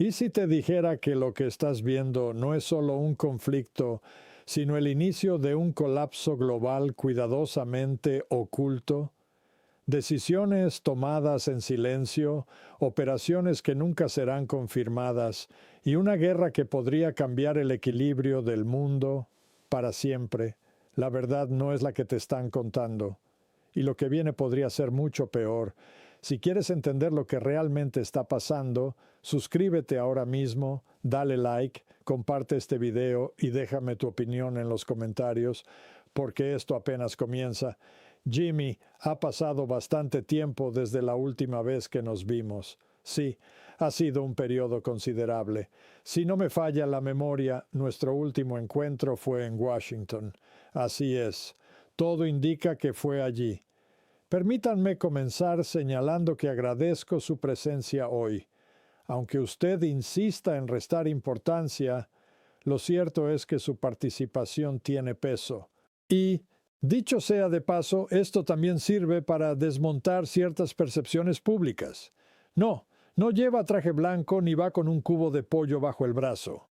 ¿Y si te dijera que lo que estás viendo no es solo un conflicto, sino el inicio de un colapso global cuidadosamente oculto? Decisiones tomadas en silencio, operaciones que nunca serán confirmadas y una guerra que podría cambiar el equilibrio del mundo para siempre. La verdad no es la que te están contando. Y lo que viene podría ser mucho peor. Si quieres entender lo que realmente está pasando, suscríbete ahora mismo, dale like, comparte este video y déjame tu opinión en los comentarios, porque esto apenas comienza. Jimmy, ha pasado bastante tiempo desde la última vez que nos vimos. Sí, ha sido un periodo considerable. Si no me falla la memoria, nuestro último encuentro fue en Washington. Así es. Todo indica que fue allí. Permítanme comenzar señalando que agradezco su presencia hoy. Aunque usted insista en restar importancia, lo cierto es que su participación tiene peso. Y, dicho sea de paso, esto también sirve para desmontar ciertas percepciones públicas. No lleva traje blanco ni va con un cubo de pollo bajo el brazo.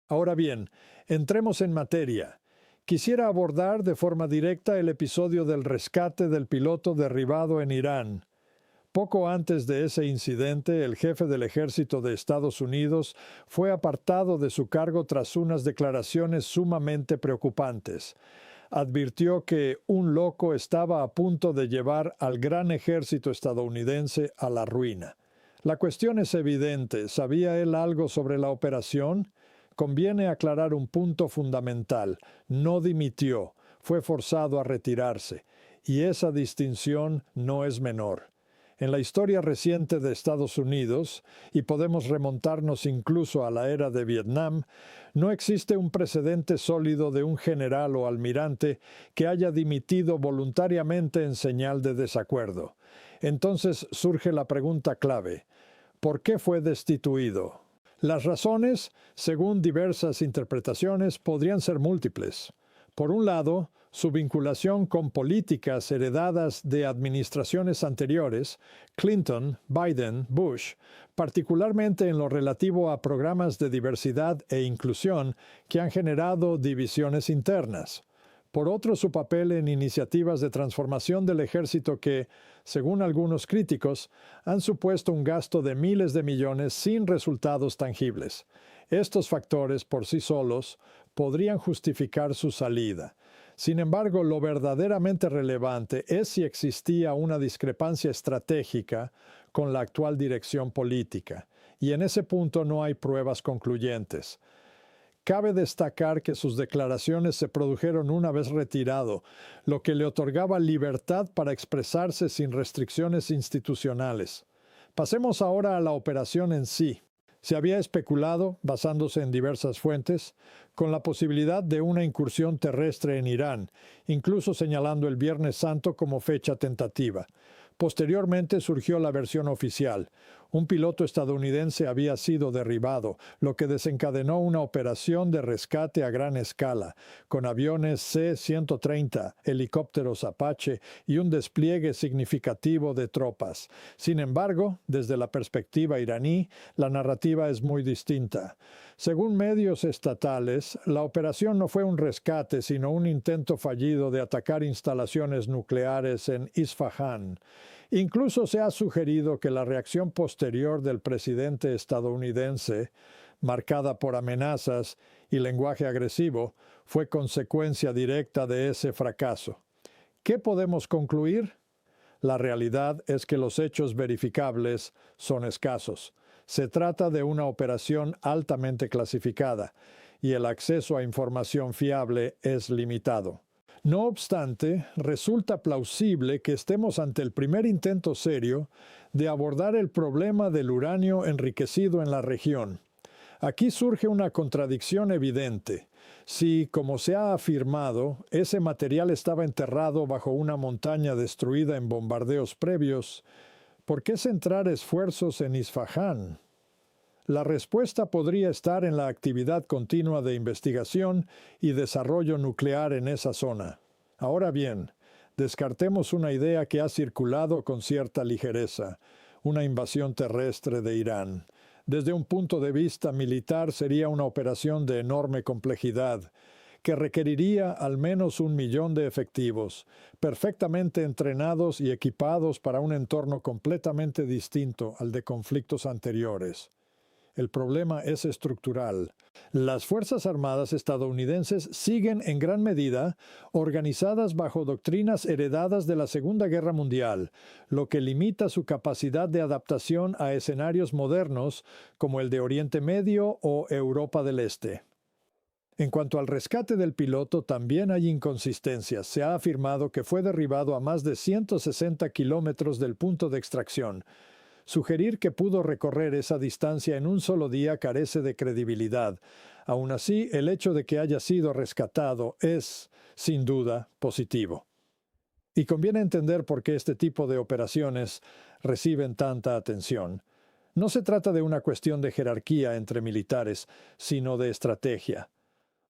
Ahora bien, entremos en materia. Quisiera abordar de forma directa el episodio del rescate del piloto derribado en Irán. Poco antes de ese incidente, el jefe del ejército de Estados Unidos fue apartado de su cargo tras unas declaraciones sumamente preocupantes. Advirtió que un loco estaba a punto de llevar al gran ejército estadounidense a la ruina. La cuestión es evidente. ¿Sabía él algo sobre la operación? Conviene aclarar un punto fundamental. No dimitió, fue forzado a retirarse, y esa distinción no es menor. En la historia reciente de Estados Unidos, y podemos remontarnos incluso a la era de Vietnam, no existe un precedente sólido de un general o almirante que haya dimitido voluntariamente en señal de desacuerdo. Entonces surge la pregunta clave: ¿por qué fue destituido? Las razones, según diversas interpretaciones, podrían ser múltiples. Por un lado, su vinculación con políticas heredadas de administraciones anteriores, Clinton, Biden, Bush, particularmente en lo relativo a programas de diversidad e inclusión que han generado divisiones internas. Por otro, su papel en iniciativas de transformación del ejército que, según algunos críticos, han supuesto un gasto de miles de millones sin resultados tangibles. Estos factores, por sí solos, podrían justificar su salida. Sin embargo, lo verdaderamente relevante es si existía una discrepancia estratégica con la actual dirección política, y en ese punto no hay pruebas concluyentes. Cabe destacar que sus declaraciones se produjeron una vez retirado, lo que le otorgaba libertad para expresarse sin restricciones institucionales. Pasemos ahora a la operación en sí. Se había especulado, basándose en diversas fuentes, con la posibilidad de una incursión terrestre en Irán, incluso señalando el Viernes Santo como fecha tentativa. Posteriormente surgió la versión oficial. Un piloto estadounidense había sido derribado, lo que desencadenó una operación de rescate a gran escala, con aviones C-130, helicópteros Apache y un despliegue significativo de tropas. Sin embargo, desde la perspectiva iraní, la narrativa es muy distinta. Según medios estatales, la operación no fue un rescate, sino un intento fallido de atacar instalaciones nucleares en Isfahán. Incluso se ha sugerido que la reacción posterior del presidente estadounidense, marcada por amenazas y lenguaje agresivo, fue consecuencia directa de ese fracaso. ¿Qué podemos concluir? La realidad es que los hechos verificables son escasos. Se trata de una operación altamente clasificada y el acceso a información fiable es limitado. No obstante, resulta plausible que estemos ante el primer intento serio de abordar el problema del uranio enriquecido en la región. Aquí surge una contradicción evidente. Si, como se ha afirmado, ese material estaba enterrado bajo una montaña destruida en bombardeos previos, ¿por qué centrar esfuerzos en Isfahán? La respuesta podría estar en la actividad continua de investigación y desarrollo nuclear en esa zona. Ahora bien, descartemos una idea que ha circulado con cierta ligereza: una invasión terrestre de Irán. Desde un punto de vista militar sería una operación de enorme complejidad, que requeriría al menos 1 millón de efectivos, perfectamente entrenados y equipados para un entorno completamente distinto al de conflictos anteriores. El problema es estructural. Las Fuerzas Armadas estadounidenses siguen en gran medida organizadas bajo doctrinas heredadas de la Segunda Guerra Mundial, lo que limita su capacidad de adaptación a escenarios modernos como el de Oriente Medio o Europa del Este. En cuanto al rescate del piloto, también hay inconsistencias. Se ha afirmado que fue derribado a más de 160 kilómetros del punto de extracción. Sugerir que pudo recorrer esa distancia en un solo día carece de credibilidad. Aún así, el hecho de que haya sido rescatado es, sin duda, positivo. Y conviene entender por qué este tipo de operaciones reciben tanta atención. No se trata de una cuestión de jerarquía entre militares, sino de estrategia.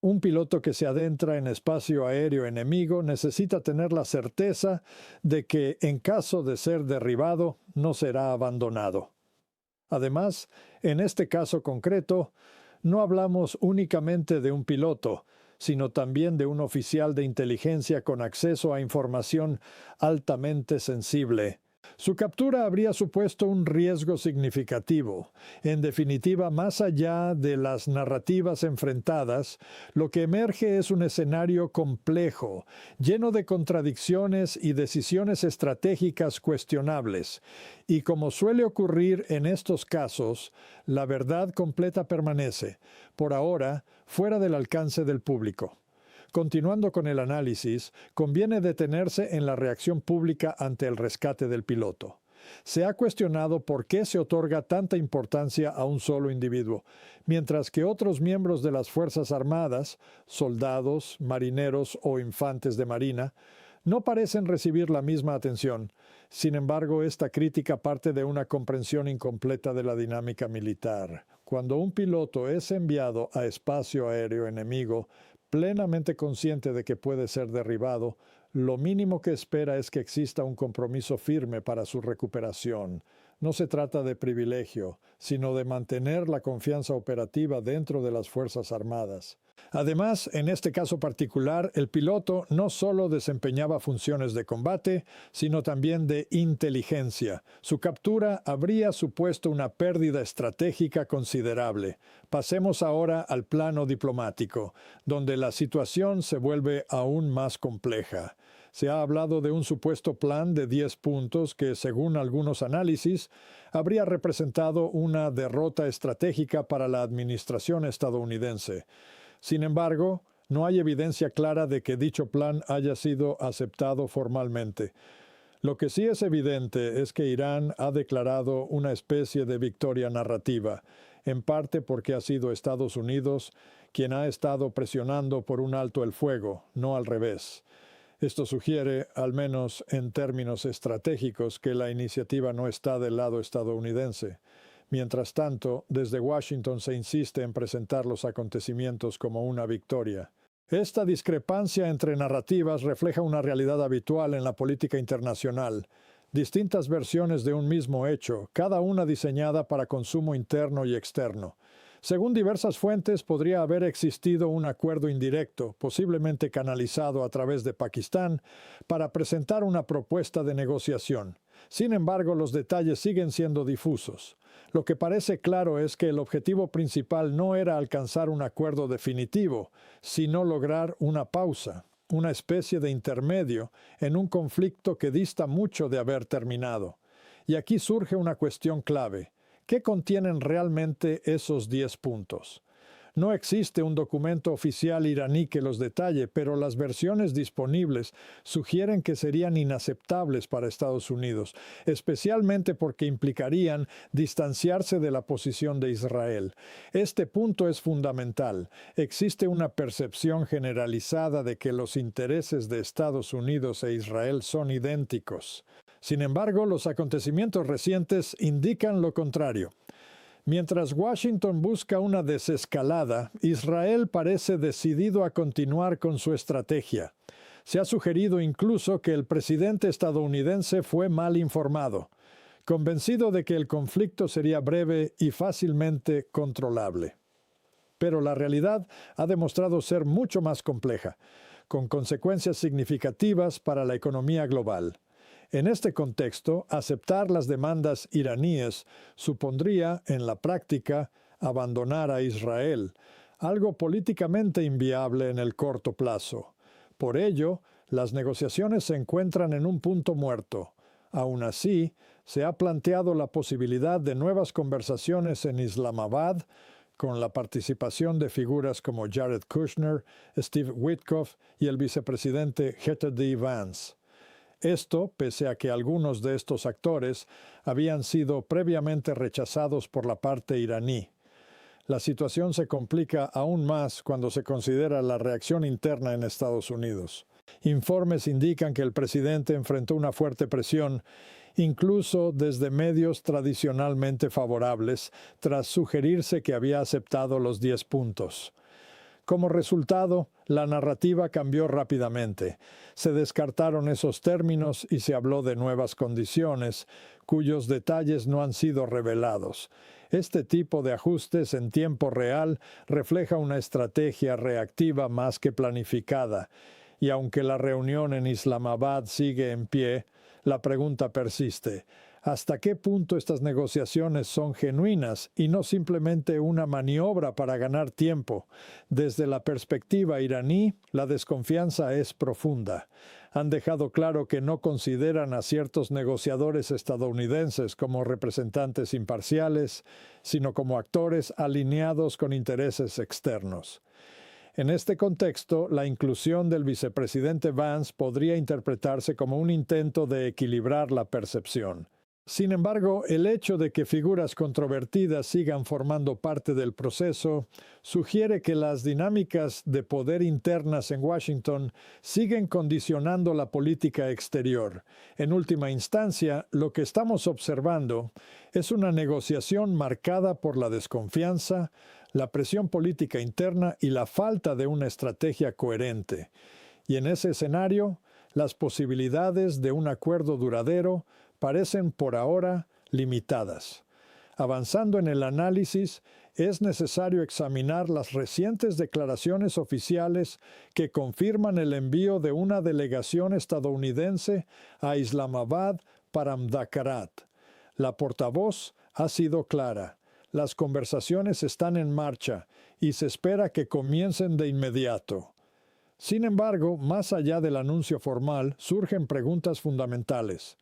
Un piloto que se adentra en espacio aéreo enemigo necesita tener la certeza de que, en caso de ser derribado, no será abandonado. Además, en este caso concreto, no hablamos únicamente de un piloto, sino también de un oficial de inteligencia con acceso a información altamente sensible. Su captura habría supuesto un riesgo significativo. En definitiva, más allá de las narrativas enfrentadas, lo que emerge es un escenario complejo, lleno de contradicciones y decisiones estratégicas cuestionables. Y como suele ocurrir en estos casos, la verdad completa permanece, por ahora, fuera del alcance del público. Continuando con el análisis, conviene detenerse en la reacción pública ante el rescate del piloto. Se ha cuestionado por qué se otorga tanta importancia a un solo individuo, mientras que otros miembros de las Fuerzas Armadas, soldados, marineros o infantes de marina, no parecen recibir la misma atención. Sin embargo, esta crítica parte de una comprensión incompleta de la dinámica militar. Cuando un piloto es enviado a espacio aéreo enemigo, plenamente consciente de que puede ser derribado, lo mínimo que espera es que exista un compromiso firme para su recuperación. No se trata de privilegio, sino de mantener la confianza operativa dentro de las Fuerzas Armadas. Además, en este caso particular, el piloto no solo desempeñaba funciones de combate, sino también de inteligencia. Su captura habría supuesto una pérdida estratégica considerable. Pasemos ahora al plano diplomático, donde la situación se vuelve aún más compleja. Se ha hablado de un supuesto plan de 10 puntos que, según algunos análisis, habría representado una derrota estratégica para la administración estadounidense. Sin embargo, no hay evidencia clara de que dicho plan haya sido aceptado formalmente. Lo que sí es evidente es que Irán ha declarado una especie de victoria narrativa, en parte porque ha sido Estados Unidos quien ha estado presionando por un alto el fuego, no al revés. Esto sugiere, al menos en términos estratégicos, que la iniciativa no está del lado estadounidense. Mientras tanto, desde Washington se insiste en presentar los acontecimientos como una victoria. Esta discrepancia entre narrativas refleja una realidad habitual en la política internacional. Distintas versiones de un mismo hecho, cada una diseñada para consumo interno y externo. Según diversas fuentes, podría haber existido un acuerdo indirecto, posiblemente canalizado a través de Pakistán, para presentar una propuesta de negociación. Sin embargo, los detalles siguen siendo difusos. Lo que parece claro es que el objetivo principal no era alcanzar un acuerdo definitivo, sino lograr una pausa, una especie de intermedio en un conflicto que dista mucho de haber terminado. Y aquí surge una cuestión clave. ¿Qué contienen realmente esos 10 puntos? No existe un documento oficial iraní que los detalle, pero las versiones disponibles sugieren que serían inaceptables para Estados Unidos, especialmente porque implicarían distanciarse de la posición de Israel. Este punto es fundamental. Existe una percepción generalizada de que los intereses de Estados Unidos e Israel son idénticos. Sin embargo, los acontecimientos recientes indican lo contrario. Mientras Washington busca una desescalada, Israel parece decidido a continuar con su estrategia. Se ha sugerido incluso que el presidente estadounidense fue mal informado. convencido de que el conflicto sería breve y fácilmente controlable. Pero la realidad ha demostrado ser mucho más compleja, con consecuencias significativas para la economía global. En este contexto, aceptar las demandas iraníes supondría, en la práctica, abandonar a Israel, algo políticamente inviable en el corto plazo. Por ello, las negociaciones se encuentran en un punto muerto. Aún así, se ha planteado la posibilidad de nuevas conversaciones en Islamabad, con la participación de figuras como Jared Kushner, Steve Witkoff y el vicepresidente J.D. Vance. Esto, pese a que algunos de estos actores habían sido previamente rechazados por la parte iraní. La situación se complica aún más cuando se considera la reacción interna en Estados Unidos. Informes indican que el presidente enfrentó una fuerte presión, incluso desde medios tradicionalmente favorables, tras sugerirse que había aceptado los 10 puntos. Como resultado, la narrativa cambió rápidamente. Se descartaron esos términos y se habló de nuevas condiciones, cuyos detalles no han sido revelados. Este tipo de ajustes en tiempo real refleja una estrategia reactiva más que planificada, y aunque la reunión en Islamabad sigue en pie, la pregunta persiste: ¿hasta qué punto estas negociaciones son genuinas y no simplemente una maniobra para ganar tiempo? Desde la perspectiva iraní, la desconfianza es profunda. Han dejado claro que no consideran a ciertos negociadores estadounidenses como representantes imparciales, sino como actores alineados con intereses externos. En este contexto, la inclusión del vicepresidente Vance podría interpretarse como un intento de equilibrar la percepción. Sin embargo, el hecho de que figuras controvertidas sigan formando parte del proceso sugiere que las dinámicas de poder internas en Washington siguen condicionando la política exterior. En última instancia, lo que estamos observando es una negociación marcada por la desconfianza, la presión política interna y la falta de una estrategia coherente. Y en ese escenario, las posibilidades de un acuerdo duradero parecen por ahora limitadas. Avanzando en el análisis, es necesario examinar las recientes declaraciones oficiales que confirman el envío de una delegación estadounidense a Islamabad para Mudhakarat. La portavoz ha sido clara: las conversaciones están en marcha y se espera que comiencen de inmediato. Sin embargo, más allá del anuncio formal, surgen preguntas fundamentales.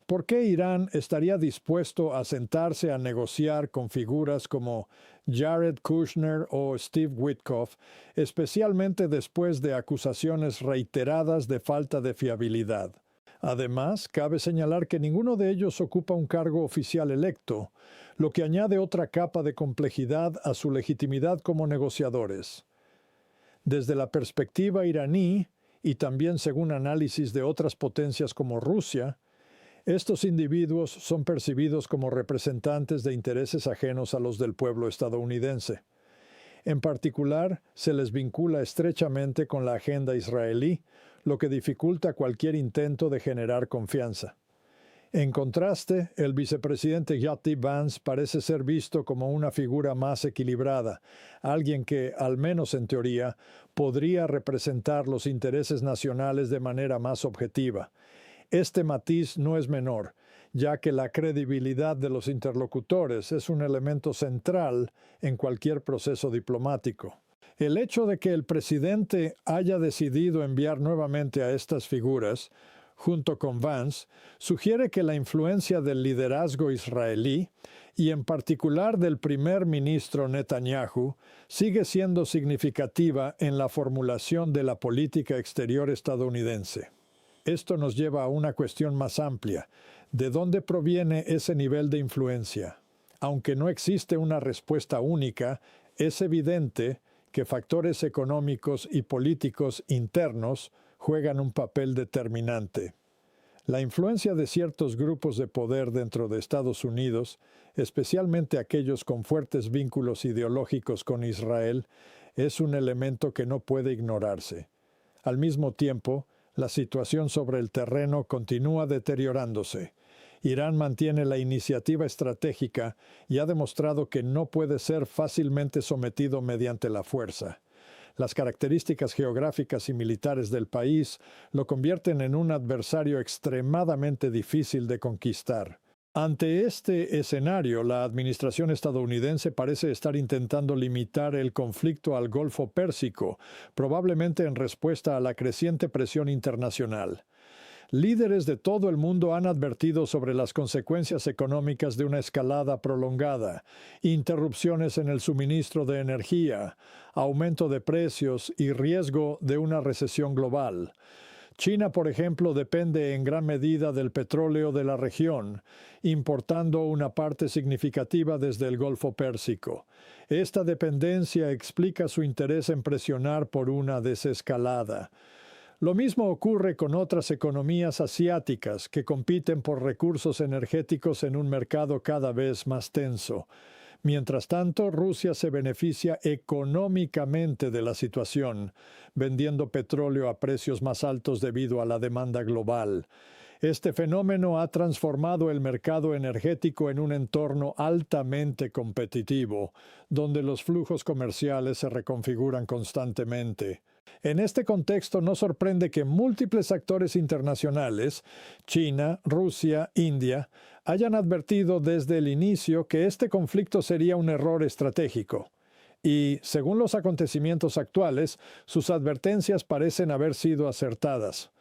¿Por qué Irán estaría dispuesto a sentarse a negociar con figuras como Jared Kushner o Steve Witkoff, especialmente después de acusaciones reiteradas de falta de fiabilidad? Además, cabe señalar que ninguno de ellos ocupa un cargo oficial electo, lo que añade otra capa de complejidad a su legitimidad como negociadores. Desde la perspectiva iraní, y también según análisis de otras potencias como Rusia, estos individuos son percibidos como representantes de intereses ajenos a los del pueblo estadounidense. En particular, se les vincula estrechamente con la agenda israelí, lo que dificulta cualquier intento de generar confianza. En contraste, el vicepresidente J.D. Vance parece ser visto como una figura más equilibrada, alguien que, al menos en teoría, podría representar los intereses nacionales de manera más objetiva. Este matiz no es menor, ya que la credibilidad de los interlocutores es un elemento central en cualquier proceso diplomático. El hecho de que el presidente haya decidido enviar nuevamente a estas figuras, junto con Vance, sugiere que la influencia del liderazgo israelí, y en particular del primer ministro Netanyahu, sigue siendo significativa en la formulación de la política exterior estadounidense. Esto nos lleva a una cuestión más amplia: ¿de dónde proviene ese nivel de influencia? Aunque no existe una respuesta única, es evidente que factores económicos y políticos internos juegan un papel determinante. La influencia de ciertos grupos de poder dentro de Estados Unidos, especialmente aquellos con fuertes vínculos ideológicos con Israel, es un elemento que no puede ignorarse. Al mismo tiempo, la situación sobre el terreno continúa deteriorándose, Irán mantiene la iniciativa estratégica y ha demostrado que no puede ser fácilmente sometido mediante la fuerza. Las características geográficas y militares del país lo convierten en un adversario extremadamente difícil de conquistar. Ante este escenario, la administración estadounidense parece estar intentando limitar el conflicto al Golfo Pérsico, probablemente en respuesta a la creciente presión internacional. Líderes de todo el mundo han advertido sobre las consecuencias económicas de una escalada prolongada, interrupciones en el suministro de energía, aumento de precios y riesgo de una recesión global. China, por ejemplo, depende en gran medida del petróleo de la región, importando una parte significativa desde el Golfo Pérsico. Esta dependencia explica su interés en presionar por una desescalada. Lo mismo ocurre con otras economías asiáticas que compiten por recursos energéticos en un mercado cada vez más tenso. Mientras tanto, Rusia se beneficia económicamente de la situación, vendiendo petróleo a precios más altos debido a la demanda global. Este fenómeno ha transformado el mercado energético en un entorno altamente competitivo, donde los flujos comerciales se reconfiguran constantemente. En este contexto no sorprende que múltiples actores internacionales, China, Rusia, India, hayan advertido desde el inicio que este conflicto sería un error estratégico. Y, según los acontecimientos actuales, sus advertencias parecen haber sido acertadas.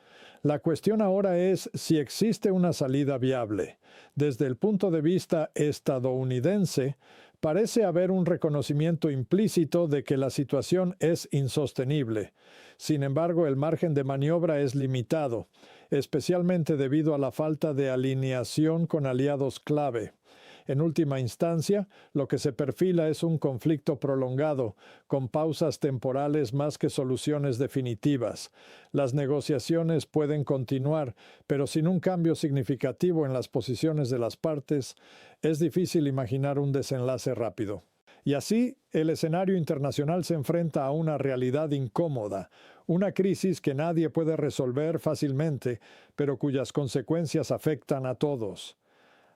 La cuestión ahora es si existe una salida viable. Desde el punto de vista estadounidense, parece haber un reconocimiento implícito de que la situación es insostenible. Sin embargo, el margen de maniobra es limitado, especialmente debido a la falta de alineación con aliados clave. En última instancia, lo que se perfila es un conflicto prolongado, con pausas temporales más que soluciones definitivas. Las negociaciones pueden continuar, pero sin un cambio significativo en las posiciones de las partes, es difícil imaginar un desenlace rápido. Y así, el escenario internacional se enfrenta a una realidad incómoda, una crisis que nadie puede resolver fácilmente, pero cuyas consecuencias afectan a todos.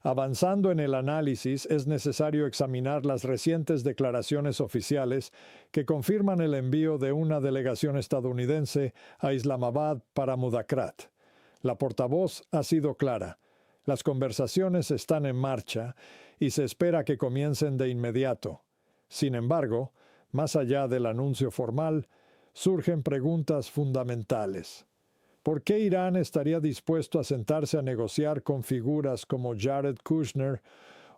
Avanzando en el análisis, es necesario examinar las recientes declaraciones oficiales que confirman el envío de una delegación estadounidense a Islamabad para Mudhakrat. La portavoz ha sido clara. Las conversaciones están en marcha y se espera que comiencen de inmediato. Sin embargo, más allá del anuncio formal, surgen preguntas fundamentales. ¿Por qué Irán estaría dispuesto a sentarse a negociar con figuras como Jared Kushner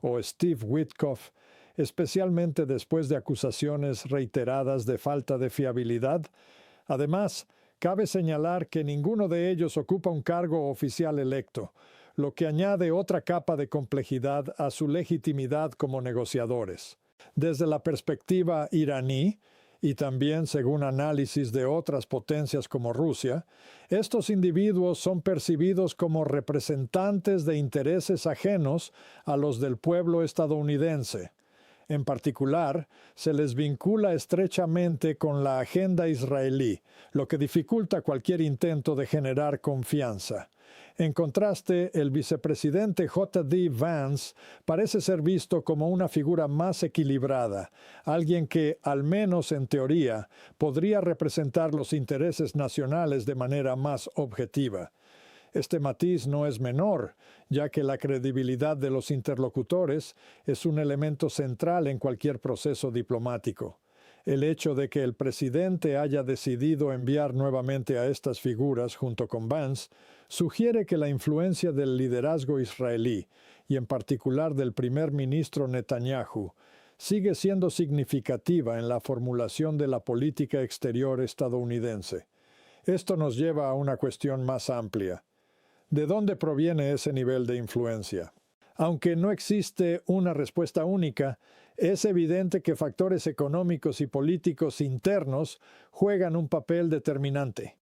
o Steve Witkoff, especialmente después de acusaciones reiteradas de falta de fiabilidad? Además, cabe señalar que ninguno de ellos ocupa un cargo oficial electo, lo que añade otra capa de complejidad a su legitimidad como negociadores. Desde la perspectiva iraní, y también según análisis de otras potencias como Rusia, estos individuos son percibidos como representantes de intereses ajenos a los del pueblo estadounidense. En particular, se les vincula estrechamente con la agenda israelí, lo que dificulta cualquier intento de generar confianza. En contraste, el vicepresidente J.D. Vance parece ser visto como una figura más equilibrada, alguien que, al menos en teoría, podría representar los intereses nacionales de manera más objetiva. Este matiz no es menor, ya que la credibilidad de los interlocutores es un elemento central en cualquier proceso diplomático. El hecho de que el presidente haya decidido enviar nuevamente a estas figuras junto con Vance sugiere que la influencia del liderazgo israelí, y en particular del primer ministro Netanyahu, sigue siendo significativa en la formulación de la política exterior estadounidense. Esto nos lleva a una cuestión más amplia. ¿De dónde proviene ese nivel de influencia? Aunque no existe una respuesta única, es evidente que factores económicos y políticos internos juegan un papel determinante.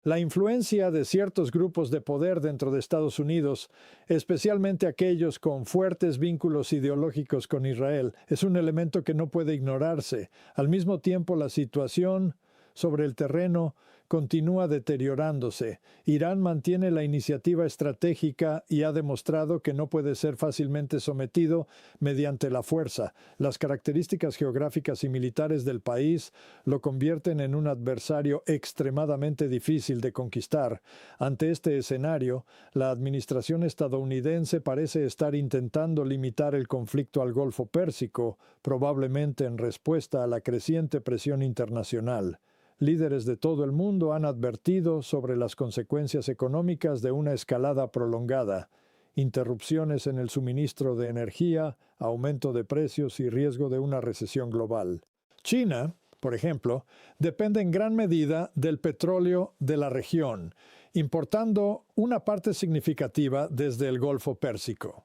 La influencia de ciertos grupos de poder dentro de Estados Unidos, especialmente aquellos con fuertes vínculos ideológicos con Israel, es un elemento que no puede ignorarse. Al mismo tiempo, la situación sobre el terreno continúa deteriorándose. Irán mantiene la iniciativa estratégica y ha demostrado que no puede ser fácilmente sometido mediante la fuerza. Las características geográficas y militares del país lo convierten en un adversario extremadamente difícil de conquistar. Ante este escenario, la administración estadounidense parece estar intentando limitar el conflicto al Golfo Pérsico, probablemente en respuesta a la creciente presión internacional. Líderes de todo el mundo han advertido sobre las consecuencias económicas de una escalada prolongada, interrupciones en el suministro de energía, aumento de precios y riesgo de una recesión global. China, por ejemplo, depende en gran medida del petróleo de la región, importando una parte significativa desde el Golfo Pérsico.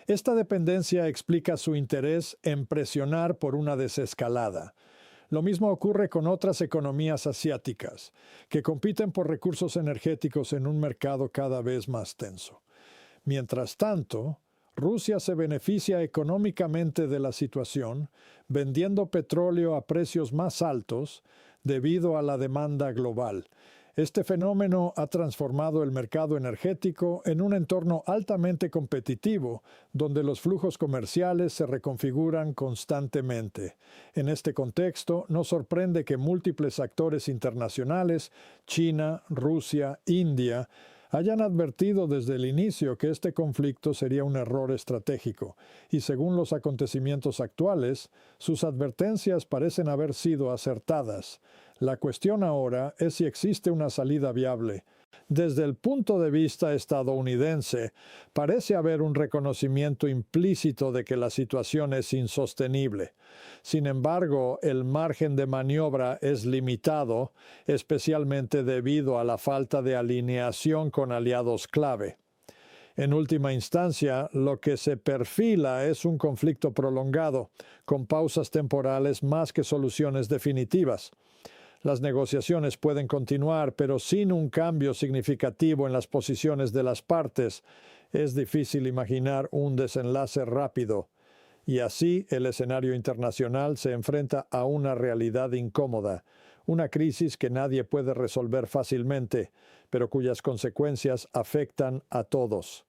Esta dependencia explica su interés en presionar por una desescalada. Lo mismo ocurre con otras economías asiáticas, que compiten por recursos energéticos en un mercado cada vez más tenso. Mientras tanto, Rusia se beneficia económicamente de la situación, vendiendo petróleo a precios más altos debido a la demanda global. Este fenómeno ha transformado el mercado energético en un entorno altamente competitivo, donde los flujos comerciales se reconfiguran constantemente. En este contexto, no sorprende que múltiples actores internacionales, China, Rusia, India, hayan advertido desde el inicio que este conflicto sería un error estratégico, y según los acontecimientos actuales, sus advertencias parecen haber sido acertadas. La cuestión ahora es si existe una salida viable. Desde el punto de vista estadounidense, parece haber un reconocimiento implícito de que la situación es insostenible. Sin embargo, el margen de maniobra es limitado, especialmente debido a la falta de alineación con aliados clave. En última instancia, lo que se perfila es un conflicto prolongado, con pausas temporales más que soluciones definitivas. Las negociaciones pueden continuar, pero sin un cambio significativo en las posiciones de las partes, es difícil imaginar un desenlace rápido. Y así el escenario internacional se enfrenta a una realidad incómoda, una crisis que nadie puede resolver fácilmente, pero cuyas consecuencias afectan a todos.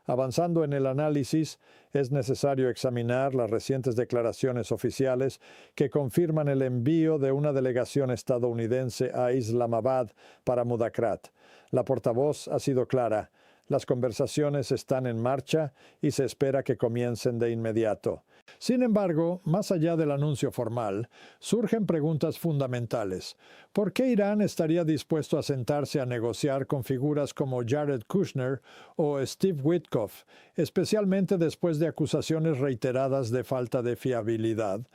Avanzando en el análisis, es necesario examinar las recientes declaraciones oficiales que confirman el envío de una delegación estadounidense a Islamabad para Mudhakrat. La portavoz ha sido clara: las conversaciones están en marcha y se espera que comiencen de inmediato. Sin embargo, más allá del anuncio formal, surgen preguntas fundamentales. ¿Por qué Irán estaría dispuesto a sentarse a negociar con figuras como Jared Kushner o Steve Witkoff, especialmente después de acusaciones reiteradas de falta de fiabilidad?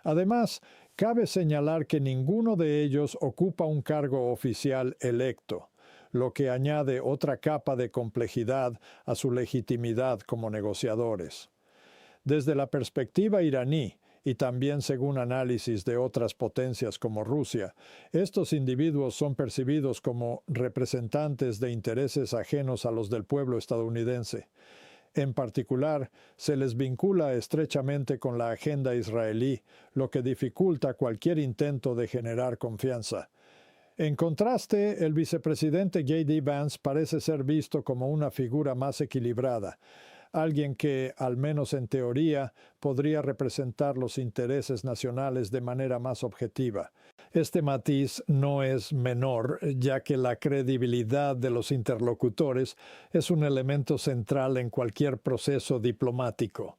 Además, cabe señalar que ninguno de ellos ocupa un cargo oficial electo, lo que añade otra capa de complejidad a su legitimidad como negociadores. Desde la perspectiva iraní, y también según análisis de otras potencias como Rusia, estos individuos son percibidos como representantes de intereses ajenos a los del pueblo estadounidense. En particular, se les vincula estrechamente con la agenda israelí, lo que dificulta cualquier intento de generar confianza. En contraste, el vicepresidente J.D. Vance parece ser visto como una figura más equilibrada, alguien que, al menos en teoría, podría representar los intereses nacionales de manera más objetiva. Este matiz no es menor, ya que la credibilidad de los interlocutores es un elemento central en cualquier proceso diplomático.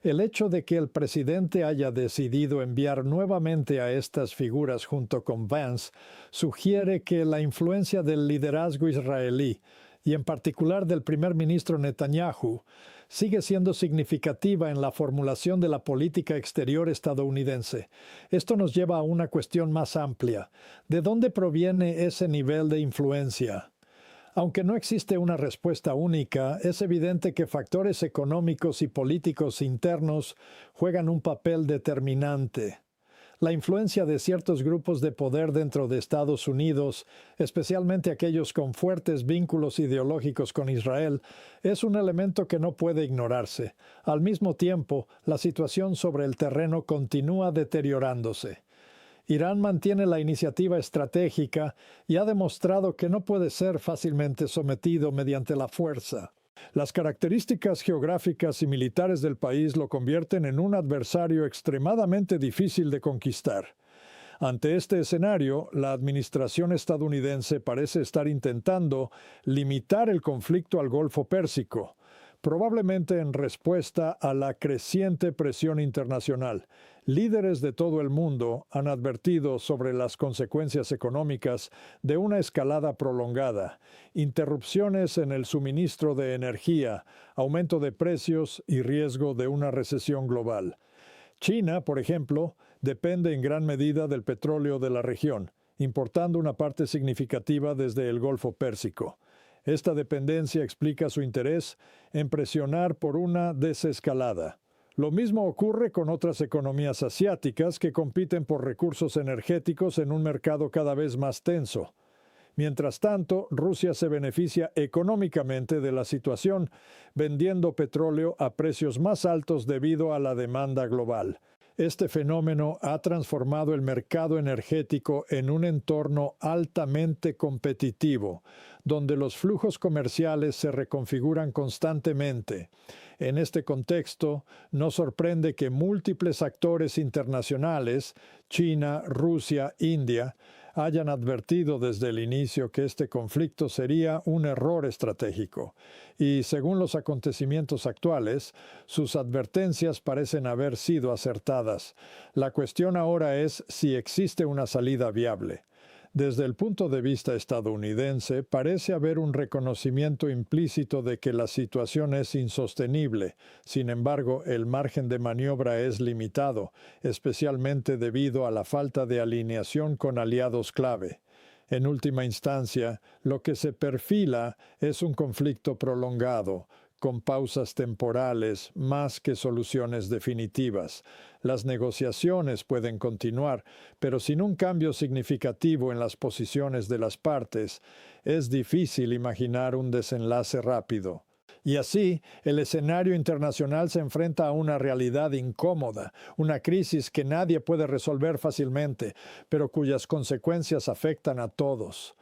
El hecho de que el presidente haya decidido enviar nuevamente a estas figuras junto con Vance sugiere que la influencia del liderazgo israelí, y en particular del primer ministro Netanyahu, sigue siendo significativa en la formulación de la política exterior estadounidense. Esto nos lleva a una cuestión más amplia. ¿De dónde proviene ese nivel de influencia? Aunque no existe una respuesta única, es evidente que factores económicos y políticos internos juegan un papel determinante. La influencia de ciertos grupos de poder dentro de Estados Unidos, especialmente aquellos con fuertes vínculos ideológicos con Israel, es un elemento que no puede ignorarse. Al mismo tiempo, la situación sobre el terreno continúa deteriorándose. Irán mantiene la iniciativa estratégica y ha demostrado que no puede ser fácilmente sometido mediante la fuerza. Las características geográficas y militares del país lo convierten en un adversario extremadamente difícil de conquistar. Ante este escenario, la administración estadounidense parece estar intentando limitar el conflicto al Golfo Pérsico, probablemente en respuesta a la creciente presión internacional. Líderes de todo el mundo han advertido sobre las consecuencias económicas de una escalada prolongada, interrupciones en el suministro de energía, aumento de precios y riesgo de una recesión global. China, por ejemplo, depende en gran medida del petróleo de la región, importando una parte significativa desde el Golfo Pérsico. Esta dependencia explica su interés en presionar por una desescalada. Lo mismo ocurre con otras economías asiáticas que compiten por recursos energéticos en un mercado cada vez más tenso. Mientras tanto, Rusia se beneficia económicamente de la situación, vendiendo petróleo a precios más altos debido a la demanda global. Este fenómeno ha transformado el mercado energético en un entorno altamente competitivo, donde los flujos comerciales se reconfiguran constantemente. En este contexto, no sorprende que múltiples actores internacionales, China, Rusia, India, hayan advertido desde el inicio que este conflicto sería un error estratégico. Y según los acontecimientos actuales, sus advertencias parecen haber sido acertadas. La cuestión ahora es si existe una salida viable. Desde el punto de vista estadounidense, parece haber un reconocimiento implícito de que la situación es insostenible. Sin embargo, el margen de maniobra es limitado, especialmente debido a la falta de alineación con aliados clave. En última instancia, lo que se perfila es un conflicto prolongado, con pausas temporales más que soluciones definitivas. Las negociaciones pueden continuar, pero sin un cambio significativo en las posiciones de las partes, es difícil imaginar un desenlace rápido. Y así, el escenario internacional se enfrenta a una realidad incómoda, una crisis que nadie puede resolver fácilmente, pero cuyas consecuencias afectan a todos.